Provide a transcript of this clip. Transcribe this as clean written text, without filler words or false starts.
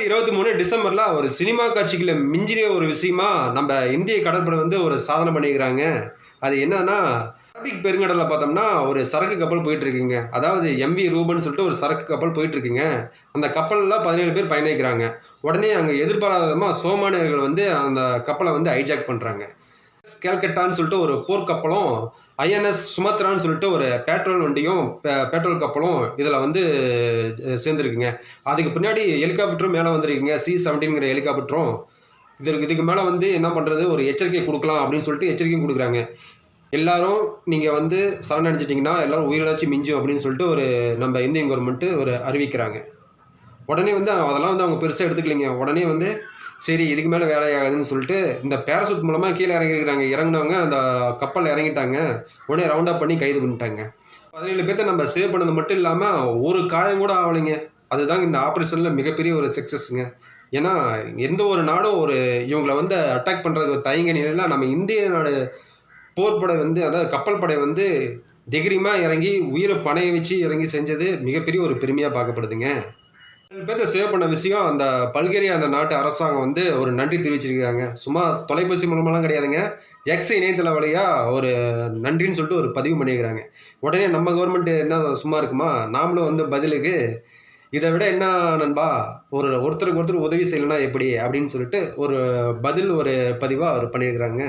2023 டிசம்பர்ல ஒரு சினிமா காட்சிகள மிஞ்சிய ஒரு விஷயமா நம்ம இந்திய கடற்படை வந்து ஒரு சாதனை பண்ணியிருக்கிறாங்க. அது என்னன்னா, அரபிக் பெருங்கடல்ல பார்த்தோம்னா, ஒரு சரக்கு கப்பல் போயிட்டு இருக்குங்க. அதாவது எம்.வி. ரூபன் சொல்லிட்டு ஒரு சரக்கு கப்பல் போயிட்டு இருக்குங்க. அந்த கப்பல்ல 17 பேர் பயணிக்கிறாங்க. உடனே அங்க எதிர்பாராத விதமா சோமானியர்கள் வந்து அந்த கப்பல வந்து ஹைஜாக் பண்றாங்க. கேல்கட்டான்னு சொல்லிட்டு ஒரு போர்க்கப்பலும், ஐஎன்எஸ் சுமத்ரான்னு சொல்லிட்டு ஒரு பெட்ரோல் வண்டியும், பெட்ரோல் கப்பலும் இதுல வந்து சேர்ந்திருக்குங்க. அதுக்கு பின்னாடி ஹெலிகாப்டரும் மேல வந்திருக்குங்க. C-17ங்கிற ஹெலிகாப்டரும். இதுக்கு மேல வந்து என்ன பண்றது? ஒரு எச்சரிக்கை குடுக்கலாம் அப்படின்னு சொல்லிட்டு எச்சரிக்கையும் குடுக்குறாங்க. எல்லாரும் நீங்க வந்து சரணடைஞ்சிட்டீங்கன்னா, எல்லாரும் உயிரிழச்சு மிஞ்சும் அப்படின்னு சொல்லிட்டு ஒரு நம்ம இந்தியன் கவர்மெண்ட் ஒரு அறிவிக்கிறாங்க. உடனே வந்து அதெல்லாம் வந்து அவங்க பெருசா எடுத்துக்கலைங்க. உடனே வந்து சரி இதுக்கு மேல வேலையாகாதுன்னு சொல்லிட்டு, இந்த பேராசூட் மூலமா கீழ இறங்கிருக்கிறாங்க. இறங்குனவங்க அந்த கப்பல்ல இறங்கிட்டாங்க. உடனே ரவுண்ட் அப் பண்ணி கைது பண்ணிட்டாங்க. 17 பேத்த நம்ம சேவ் பண்ணது மட்டும் இல்லாம, ஒரு காயம் கூட ஆவலைங்க. அதுதாங்க இந்த ஆப்பரேஷன்ல மிகப்பெரிய ஒரு சக்சஸ்ங்க. ஏன்னா, எந்த ஒரு நாடும் இவங்கள வந்து அட்டாக் பண்றதுக்கு ஒரு தயங்க நிலையில நம்ம இந்திய நாடு போர்ப்படை வந்து அதாவது கப்பல் படை வந்து தைரியமா இறங்கி, உயிர பணய வச்சு இறங்கி செஞ்சது மிகப்பெரிய ஒரு பெருமையா பார்க்கப்படுதுங்க. 7 பேத்த சேவ் பண்ண விஷயம் அந்த பல்கேரியா அந்த நாட்டு அரசாங்கம் வந்து ஒரு நன்றி தெரிவிச்சிருக்காங்க. சும்மா தொலைபேசி மூலமாலாம் கிடையாதுங்க. எக்ஸ் இணையதள வழியா ஒரு நன்றின்னு சொல்லிட்டு ஒரு பதிவு பண்ணியிருக்கிறாங்க. உடனே நம்ம கவர்மெண்ட் என்ன சும்மா இருக்குமா? நாமளும் வந்து பதிலுக்கு, "இத விட என்ன நண்பா? ஒருத்தருக்கு ஒருத்தர் உதவி செய்யலன்னா எப்படி?" அப்படின்னு சொல்லிட்டு ஒரு பதில் ஒரு பதிவா அவர் பண்ணியிருக்கிறாங்க.